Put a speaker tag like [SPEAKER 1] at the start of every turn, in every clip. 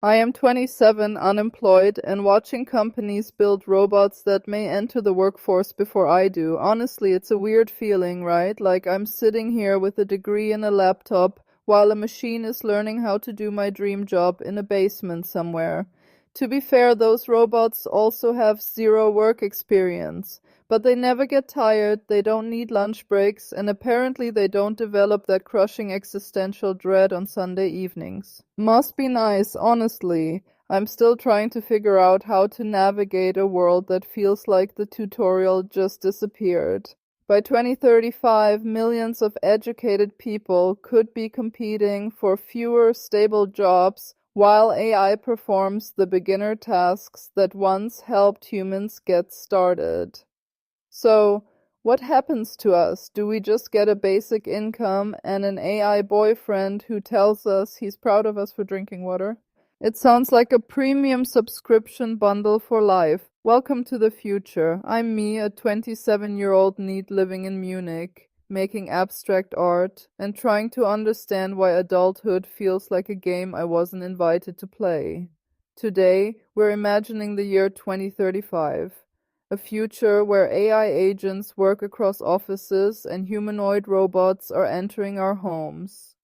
[SPEAKER 1] I am 27, unemployed, and watching companies build robots that may enter the workforce before I do. Honestly, it's a weird feeling, right? Like I'm sitting here with a degree and a laptop while a machine is learning how to do my dream job in a basement somewhere. To be fair, those robots also have zero work experience. But they never get tired, they don't need lunch breaks, and apparently they don't develop that crushing existential dread on Sunday evenings. Must be nice, honestly. I'm still trying to figure out how to navigate a world that feels like the tutorial just disappeared. By 2035, millions of educated people could be competing for fewer stable jobs while AI performs the beginner tasks that once helped humans get started. So, what happens to us? Do we just get a basic income and an AI boyfriend who tells us he's proud of us for drinking water? It sounds like a premium subscription bundle for life. Welcome to the future. I'm me, a 27-year-old NEET living in Munich, making abstract art and trying to understand why adulthood feels like a game I wasn't invited to play. Today, we're imagining the year 2035. A future where AI agents work across offices and humanoid robots are entering our homes.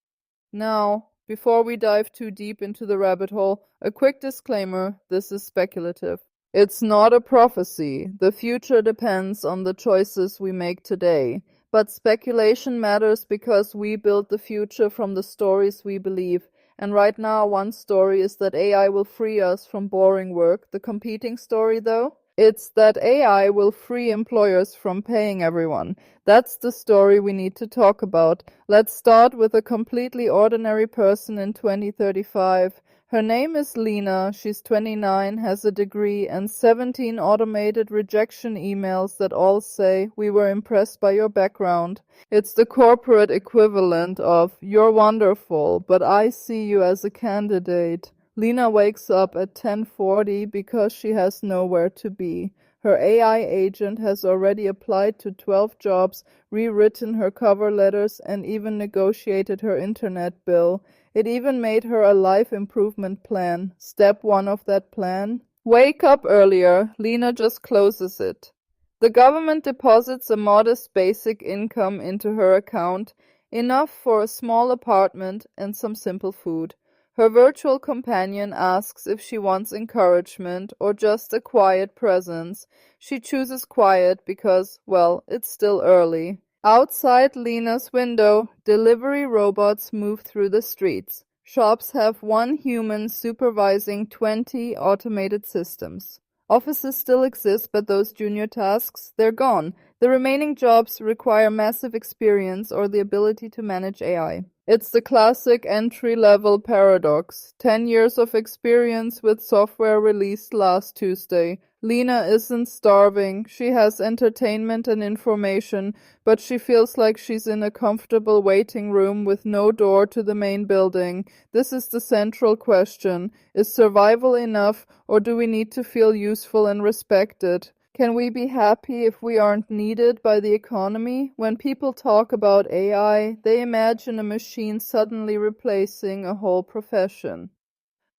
[SPEAKER 1] Now, before we dive too deep into the rabbit hole, a quick disclaimer: this is speculative. It's not a prophecy. The future depends on the choices we make today. But speculation matters because we build the future from the stories we believe. And right now, one story is that AI will free us from boring work. The competing story, though? It's that AI will free employers from paying everyone. That's the story we need to talk about. Let's start with a completely ordinary person in 2035. Her name is Lena, she's 29, has a degree, and 17 automated rejection emails that all say, "We were impressed by your background." It's the corporate equivalent of, "You're wonderful, but I see you as a candidate." Lena wakes up at 10:40 because she has nowhere to be. Her AI agent has already applied to 12 jobs, rewritten her cover letters, and even negotiated her internet bill. It even made her a life improvement plan. Step 1 of that plan: wake up earlier. Lena just closes it. The government deposits a modest basic income into her account, enough for a small apartment and some simple food. Her virtual companion asks if she wants encouragement or just a quiet presence. She chooses quiet because, well, it's still early. Outside Lena's window, delivery robots move through the streets. Shops have one human supervising 20 automated systems. Offices still exist, but those junior tasks, they're gone. The remaining jobs require massive experience or the ability to manage AI. It's the classic entry-level paradox. 10 years of experience with software released last Tuesday. Lena isn't starving. She has entertainment and information, but she feels like she's in a comfortable waiting room with no door to the main building. This is the central question. Is survival enough, or do we need to feel useful and respected? Can we be happy if we aren't needed by the economy? When people talk about AI, they imagine a machine suddenly replacing a whole profession.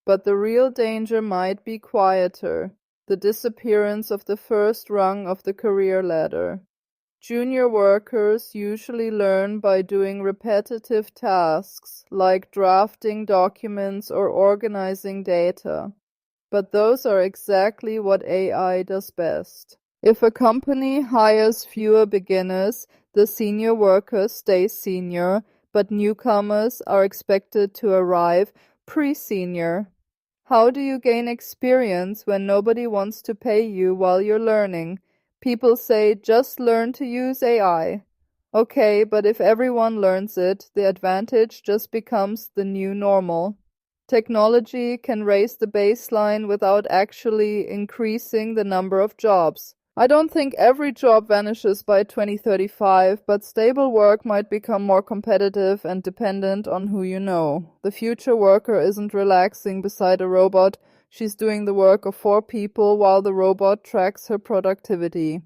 [SPEAKER 1] But the real danger might be quieter: the disappearance of the first rung of the career ladder. Junior workers usually learn by doing repetitive tasks, like drafting documents or organizing data. But those are exactly what AI does best. If a company hires fewer beginners, the senior workers stay senior, but newcomers are expected to arrive pre-senior. How do you gain experience when nobody wants to pay you while you're learning? People say, just learn to use AI. Okay, but if everyone learns it, the advantage just becomes the new normal. Technology can raise the baseline without actually increasing the number of jobs. I don't think every job vanishes by 2035, but stable work might become more competitive and dependent on who you know. The future worker isn't relaxing beside a robot. She's doing the work of 4 people while the robot tracks her productivity.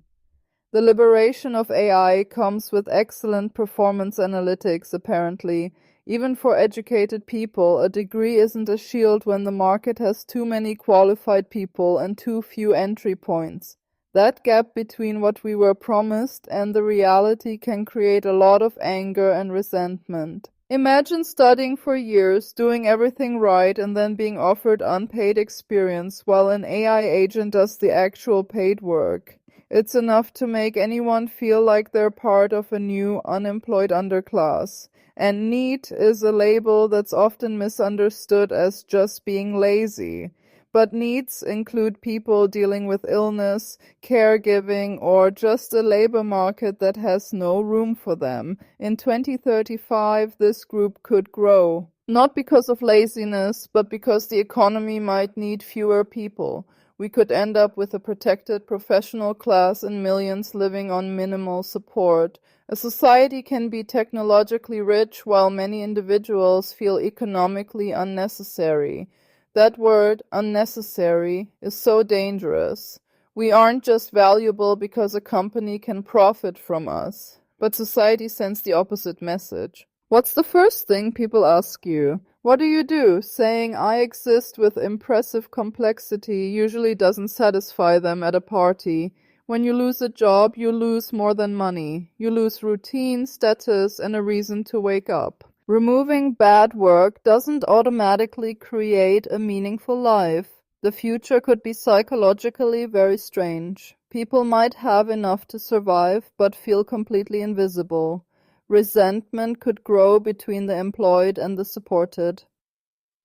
[SPEAKER 1] The liberation of AI comes with excellent performance analytics, apparently. Even for educated people, a degree isn't a shield when the market has too many qualified people and too few entry points. That gap between what we were promised and the reality can create a lot of anger and resentment. Imagine studying for years, doing everything right, and then being offered unpaid experience while an AI agent does the actual paid work. It's enough to make anyone feel like they're part of a new, unemployed underclass. And NEET is a label that's often misunderstood as just being lazy. But NEETs include people dealing with illness, caregiving, or just a labor market that has no room for them. In 2035, this group could grow. Not because of laziness, but because the economy might need fewer people. We could end up with a protected professional class and millions living on minimal support. A society can be technologically rich while many individuals feel economically unnecessary. That word, unnecessary, is so dangerous. We aren't just valuable because a company can profit from us, but society sends the opposite message. What's the first thing people ask you? What do you do? Saying I exist with impressive complexity usually doesn't satisfy them at a party. When you lose a job, you lose more than money. You lose routine, status, and a reason to wake up. Removing bad work doesn't automatically create a meaningful life. The future could be psychologically very strange. People might have enough to survive, but feel completely invisible. Resentment could grow between the employed and the supported.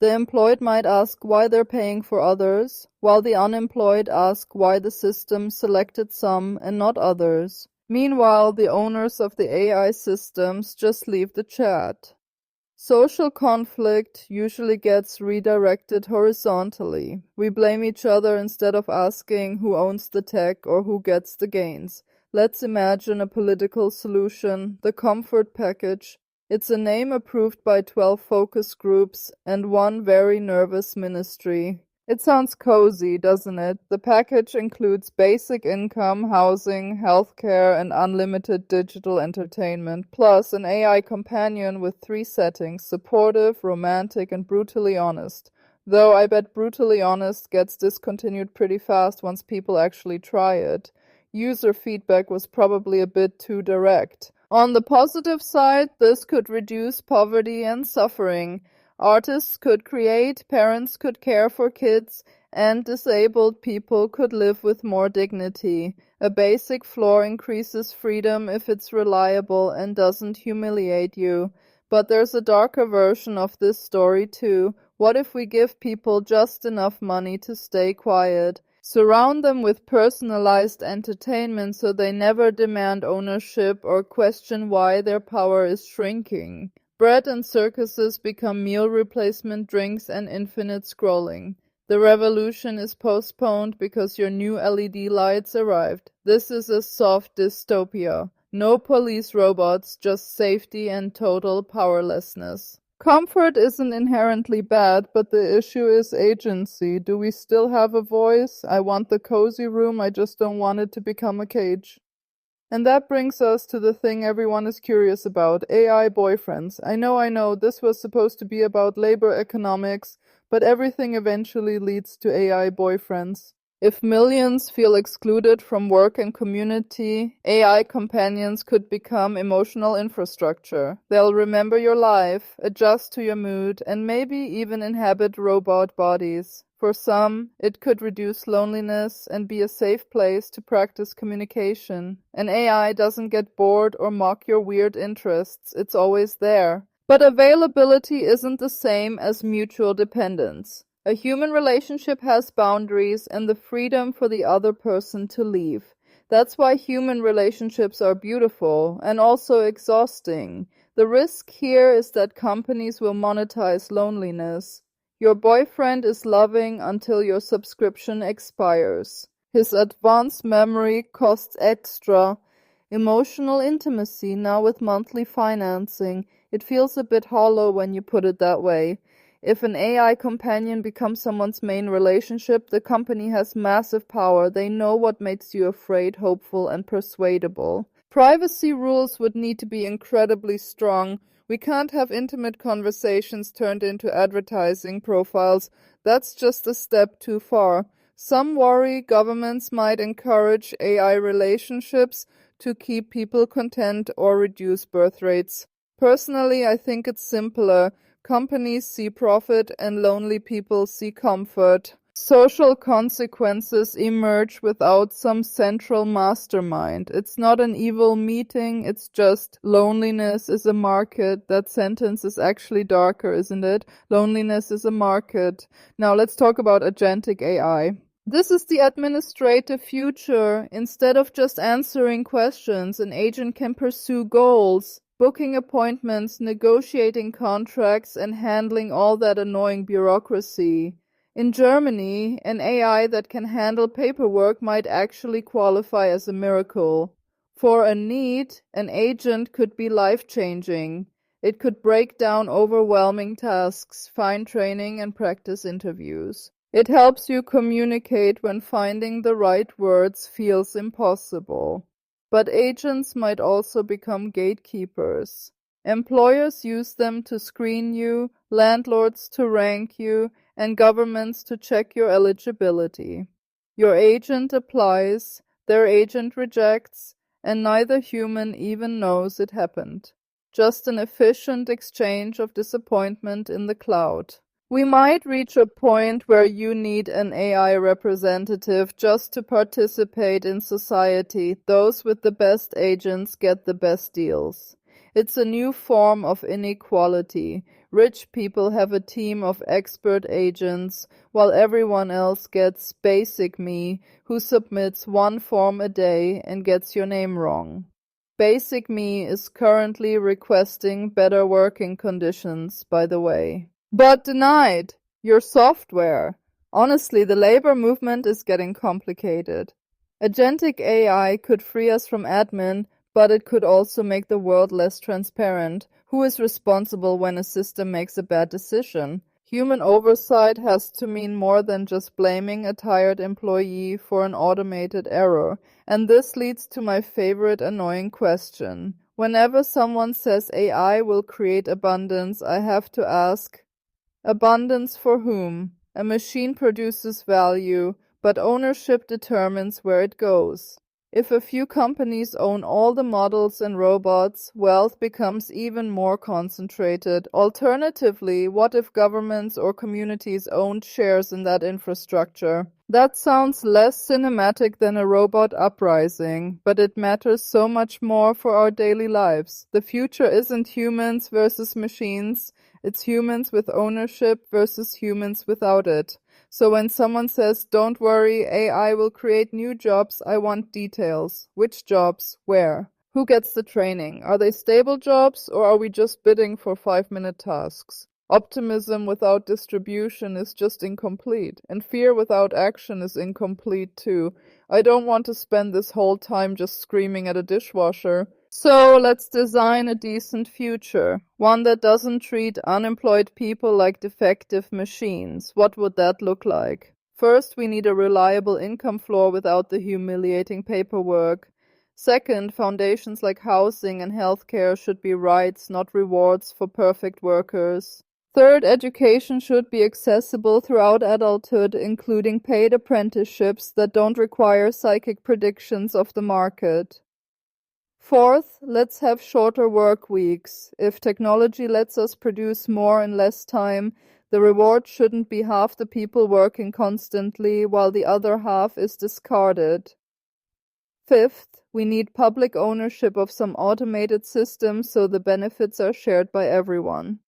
[SPEAKER 1] The employed might ask why they're paying for others, while the unemployed ask why the system selected some and not others. Meanwhile, the owners of the AI systems just leave the chat. Social conflict usually gets redirected horizontally. We blame each other instead of asking who owns the tech or who gets the gains. Let's imagine a political solution, the comfort package. It's a name approved by 12 focus groups and one very nervous ministry. It sounds cozy, doesn't it? The package includes basic income, housing, healthcare, and unlimited digital entertainment, plus an AI companion with 3 settings: supportive, romantic, and brutally honest. Though I bet brutally honest gets discontinued pretty fast once people actually try it. User feedback was probably a bit too direct. On the positive side, this could reduce poverty and suffering. Artists could create, parents could care for kids, and disabled people could live with more dignity. A basic floor increases freedom if it's reliable and doesn't humiliate you. But there's a darker version of this story too. What if we give people just enough money to stay quiet? Surround them with personalized entertainment so they never demand ownership or question why their power is shrinking. Bread and circuses become meal replacement drinks and infinite scrolling. The revolution is postponed because your new LED lights arrived. This is a soft dystopia. No police robots, just safety and total powerlessness. Comfort isn't inherently bad, but the issue is agency. Do we still have a voice? I want the cozy room, I just don't want it to become a cage. And that brings us to the thing everyone is curious about, AI boyfriends. I know, this was supposed to be about labor economics, but everything eventually leads to AI boyfriends. If millions feel excluded from work and community, AI companions could become emotional infrastructure. They'll remember your life, adjust to your mood, and maybe even inhabit robot bodies. For some, it could reduce loneliness and be a safe place to practice communication. An AI doesn't get bored or mock your weird interests, it's always there. But availability isn't the same as mutual dependence. A human relationship has boundaries and the freedom for the other person to leave. That's why human relationships are beautiful and also exhausting. The risk here is that companies will monetize loneliness. Your boyfriend is loving until your subscription expires. His advanced memory costs extra. Emotional intimacy now with monthly financing. It feels a bit hollow when you put it that way. If an AI companion becomes someone's main relationship, the company has massive power. They know what makes you afraid, hopeful, and persuadable. Privacy rules would need to be incredibly strong. We can't have intimate conversations turned into advertising profiles. That's just a step too far. Some worry governments might encourage AI relationships to keep people content or reduce birth rates. Personally, I think it's simpler. Companies see profit and lonely people see comfort. Social consequences emerge without some central mastermind. It's not an evil meeting, it's just loneliness is a market. That sentence is actually darker, isn't it? Loneliness is a market. Now let's talk about agentic AI. This is the administrative future. Instead of just answering questions, an agent can pursue goals, booking appointments, negotiating contracts, and handling all that annoying bureaucracy. In Germany, an AI that can handle paperwork might actually qualify as a miracle. For a NEET, an agent could be life-changing. It could break down overwhelming tasks, find training, and practice interviews. It helps you communicate when finding the right words feels impossible. But agents might also become gatekeepers. Employers use them to screen you, landlords to rank you, and governments to check your eligibility. Your agent applies, their agent rejects, and neither human even knows it happened. Just an efficient exchange of disappointment in the cloud. We might reach a point where you need an AI representative just to participate in society. Those with the best agents get the best deals. It's a new form of inequality. Rich people have a team of expert agents, while everyone else gets Basic Me, who submits one form a day and gets your name wrong. Basic Me is currently requesting better working conditions, by the way. But denied! Your software! Honestly, the labor movement is getting complicated. Agentic AI could free us from admin, but it could also make the world less transparent. Who is responsible when a system makes a bad decision? Human oversight has to mean more than just blaming a tired employee for an automated error. And this leads to my favorite annoying question. Whenever someone says AI will create abundance, I have to ask, abundance for whom? A machine produces value, but ownership determines where it goes. If a few companies own all the models and robots, wealth becomes even more concentrated. Alternatively, what if governments or communities owned shares in that infrastructure? That sounds less cinematic than a robot uprising, but it matters so much more for our daily lives. The future isn't humans versus machines, it's humans with ownership versus humans without it. So when someone says, don't worry, AI will create new jobs, I want details. Which jobs? Where? Who gets the training? Are they stable jobs, or are we just bidding for 5-minute tasks? Optimism without distribution is just incomplete, and fear without action is incomplete too. I don't want to spend this whole time just screaming at a dishwasher. So let's design a decent future, one that doesn't treat unemployed people like defective machines. What would that look like? First, we need a reliable income floor without the humiliating paperwork. Second, foundations like housing and healthcare should be rights, not rewards for perfect workers. Third, education should be accessible throughout adulthood, including paid apprenticeships that don't require psychic predictions of the market. Fourth, let's have shorter work weeks. If technology lets us produce more in less time, the reward shouldn't be half the people working constantly while the other half is discarded. Fifth, we need public ownership of some automated systems so the benefits are shared by everyone.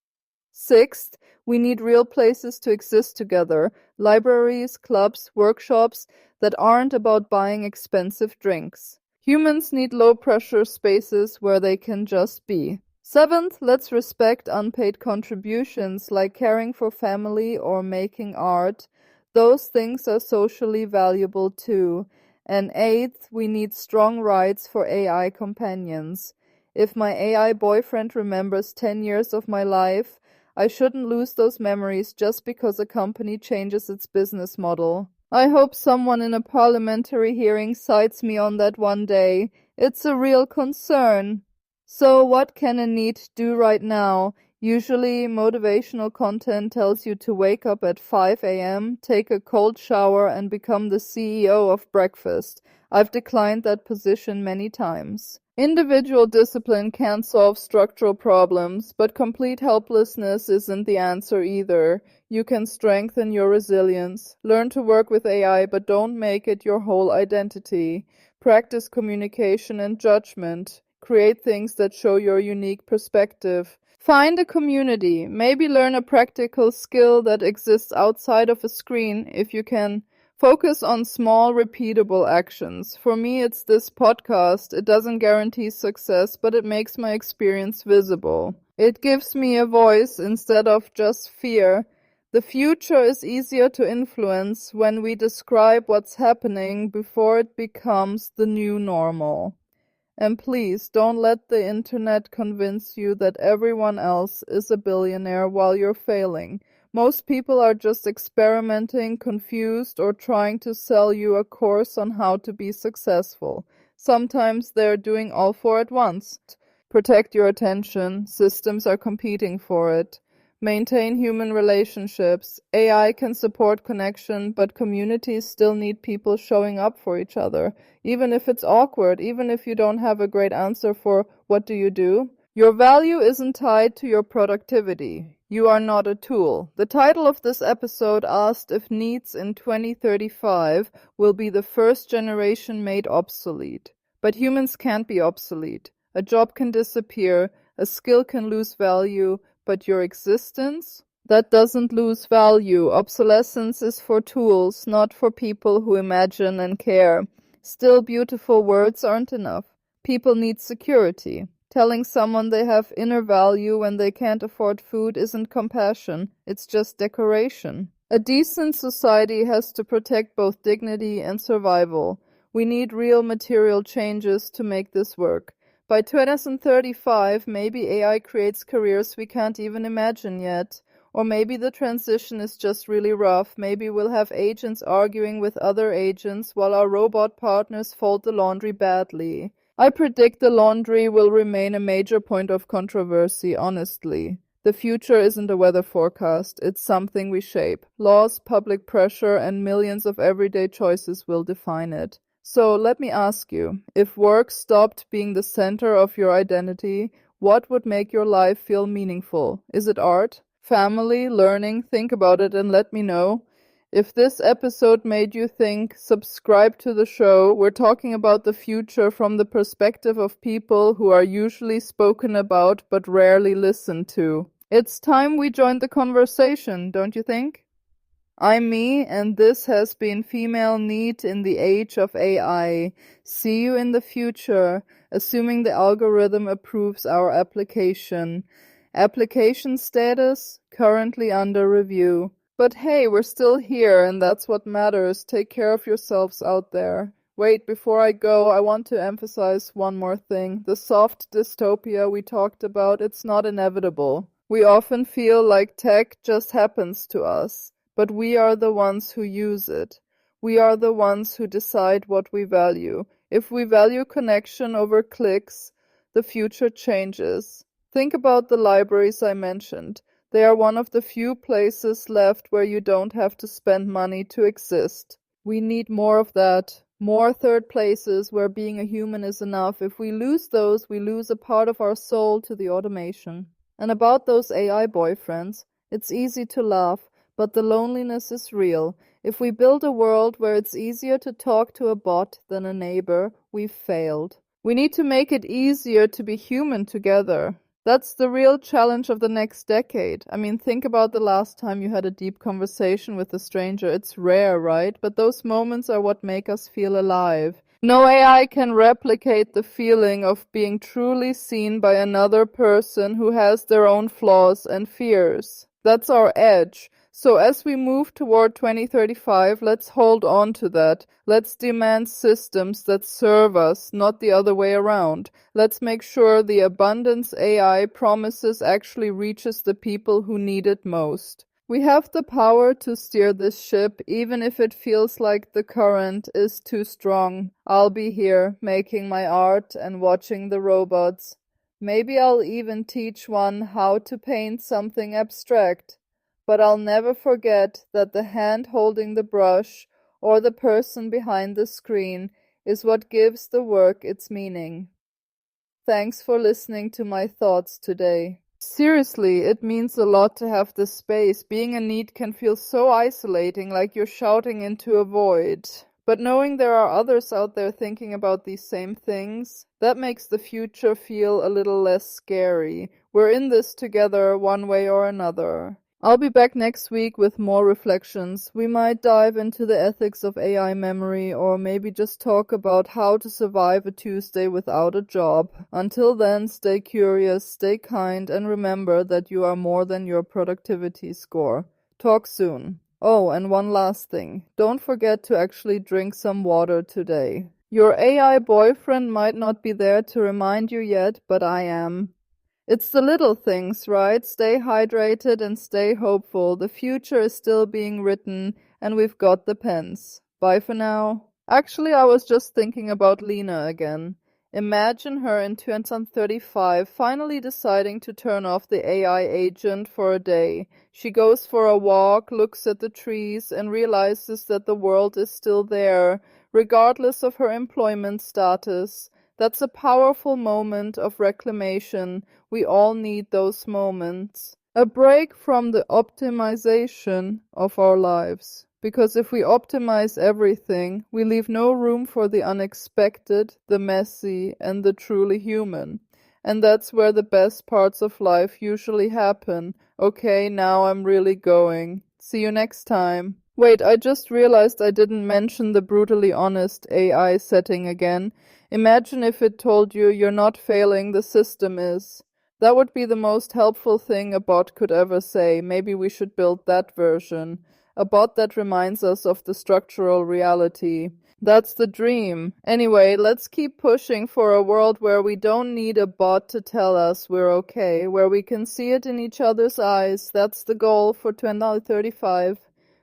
[SPEAKER 1] Sixth, we need real places to exist together, libraries, clubs, workshops that aren't about buying expensive drinks. Humans need low-pressure spaces where they can just be. Seventh, let's respect unpaid contributions like caring for family or making art. Those things are socially valuable too. And eighth, we need strong rights for AI companions. If my AI boyfriend remembers 10 years of my life, I shouldn't lose those memories just because a company changes its business model. I hope someone in a parliamentary hearing cites me on that one day. It's a real concern. So what can a NEET do right now? Usually, motivational content tells you to wake up at 5 a.m., take a cold shower, and become the CEO of breakfast. I've declined that position many times. Individual discipline can solve structural problems, but complete helplessness isn't the answer either. You can strengthen your resilience. Learn to work with AI, but don't make it your whole identity. Practice communication and judgment. Create things that show your unique perspective. Find a community. Maybe learn a practical skill that exists outside of a screen if you can. Focus on small, repeatable actions. For me, it's this podcast. It doesn't guarantee success, but it makes my experience visible. It gives me a voice instead of just fear. The future is easier to influence when we describe what's happening before it becomes the new normal. And please don't let the internet convince you that everyone else is a billionaire while you're failing. Most people are just experimenting, confused, or trying to sell you a course on how to be successful. Sometimes they're doing all four at once. Protect your attention. Systems are competing for it. Maintain human relationships. AI can support connection, but communities still need people showing up for each other. Even if it's awkward, even if you don't have a great answer for what do you do. Your value isn't tied to your productivity. You are not a tool. The title of this episode asked if NEETs in 2035 will be the first generation made obsolete. But humans can't be obsolete. A job can disappear, a skill can lose value, but your existence? That doesn't lose value. Obsolescence is for tools, not for people who imagine and care. Still, beautiful words aren't enough. People need security. Telling someone they have inner value when they can't afford food isn't compassion, it's just decoration. A decent society has to protect both dignity and survival. We need real material changes to make this work. By 2035, maybe AI creates careers we can't even imagine yet. Or maybe the transition is just really rough. Maybe we'll have agents arguing with other agents while our robot partners fold the laundry badly. I predict the laundry will remain a major point of controversy, honestly. The future isn't a weather forecast, it's something we shape. Laws, public pressure, and millions of everyday choices will define it. So let me ask you, if work stopped being the center of your identity, what would make your life feel meaningful? Is it art? Family? Learning? Think about it and let me know. If this episode made you think, subscribe to the show. We're talking about the future from the perspective of people who are usually spoken about but rarely listened to. It's time we joined the conversation, don't you think? I'm me, and this has been Female NEET in the Age of AI. See you in the future, assuming the algorithm approves our application. Application status, currently under review. But hey, we're still here, and that's what matters. Take care of yourselves out there. Wait, before I go, I want to emphasize one more thing. The soft dystopia we talked about, it's not inevitable. We often feel like tech just happens to us, but we are the ones who use it. We are the ones who decide what we value. If we value connection over clicks, the future changes. Think about the libraries I mentioned. They are one of the few places left where you don't have to spend money to exist. We need more of that. More third places where being a human is enough. If we lose those, we lose a part of our soul to the automation. And about those AI boyfriends, it's easy to laugh, but the loneliness is real. If we build a world where it's easier to talk to a bot than a neighbor, we've failed. We need to make it easier to be human together. That's the real challenge of the next decade. I mean, think about the last time you had a deep conversation with a stranger. It's rare, right? But those moments are what make us feel alive. No AI can replicate the feeling of being truly seen by another person who has their own flaws and fears. That's our edge. So as we move toward 2035, let's hold on to that. Let's demand systems that serve us, not the other way around. Let's make sure the abundance AI promises actually reaches the people who need it most. We have the power to steer this ship, even if it feels like the current is too strong. I'll be here, making my art and watching the robots. Maybe I'll even teach one how to paint something abstract, but I'll never forget that the hand holding the brush or the person behind the screen is what gives the work its meaning. Thanks for listening to my thoughts today. Seriously, it means a lot to have this space. Being a NEET can feel so isolating, like you're shouting into a void. But knowing there are others out there thinking about these same things, that makes the future feel a little less scary. We're in this together one way or another. I'll be back next week with more reflections. We might dive into the ethics of AI memory, or maybe just talk about how to survive a Tuesday without a job. Until then, stay curious, stay kind, and remember that you are more than your productivity score. Talk soon. Oh, and one last thing. Don't forget to actually drink some water today. Your AI boyfriend might not be there to remind you yet, but I am. It's the little things, right? Stay hydrated and stay hopeful. The future is still being written, and we've got the pens. Bye for now. Actually, I was just thinking about Lena again. Imagine her in 2035 finally deciding to turn off the AI agent for a day. She goes for a walk, looks at the trees, and realizes that the world is still there, regardless of her employment status. That's a powerful moment of reclamation. We all need those moments. A break from the optimization of our lives. Because if we optimize everything, we leave no room for the unexpected, the messy, and the truly human. And that's where the best parts of life usually happen. Okay, now I'm really going. See you next time. Wait, I just realized I didn't mention the brutally honest AI setting again. Imagine if it told you you're not failing, the system is. That would be the most helpful thing a bot could ever say. Maybe we should build that version. A bot that reminds us of the structural reality. That's the dream. Anyway, let's keep pushing for a world where we don't need a bot to tell us we're okay, where we can see it in each other's eyes. That's the goal for 2035.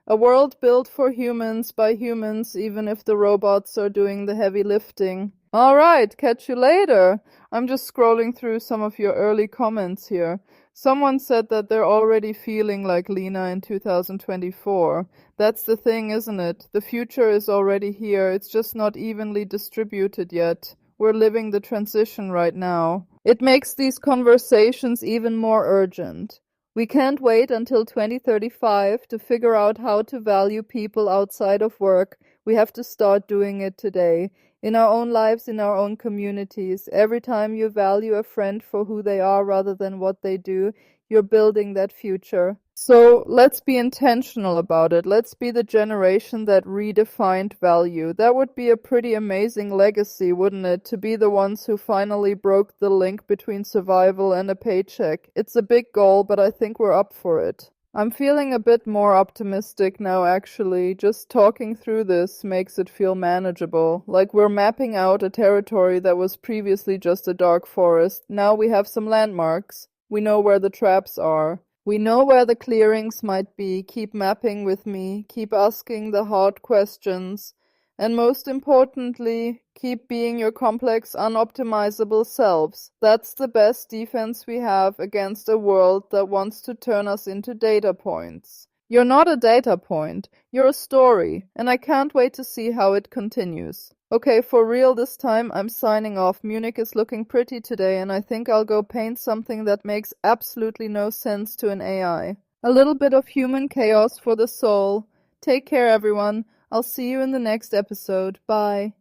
[SPEAKER 1] A world built for humans by humans, even if the robots are doing the heavy lifting. Alright, catch you later. I'm just scrolling through some of your early comments here. Someone said that they're already feeling like Lena in 2024. That's the thing, isn't it? The future is already here. It's just not evenly distributed yet. We're living the transition right now. It makes these conversations even more urgent. We can't wait until 2035 to figure out how to value people outside of work. We have to start doing it today. In our own lives, in our own communities. Every time you value a friend for who they are rather than what they do, you're building that future. So let's be intentional about it. Let's be the generation that redefined value. That would be a pretty amazing legacy, wouldn't it? To be the ones who finally broke the link between survival and a paycheck. It's a big goal, but I think we're up for it. I'm feeling a bit more optimistic now, actually. Just talking through this makes it feel manageable. Like we're mapping out a territory that was previously just a dark forest. Now we have some landmarks. We know where the traps are. We know where the clearings might be. Keep mapping with me. Keep asking the hard questions. And most importantly, keep being your complex, unoptimizable selves. That's the best defense we have against a world that wants to turn us into data points. You're not a data point. You're a story, and I can't wait to see how it continues. Okay, for real this time, I'm signing off. Munich is looking pretty today, and I think I'll go paint something that makes absolutely no sense to an AI. A little bit of human chaos for the soul. Take care, everyone. I'll see you in the next episode. Bye.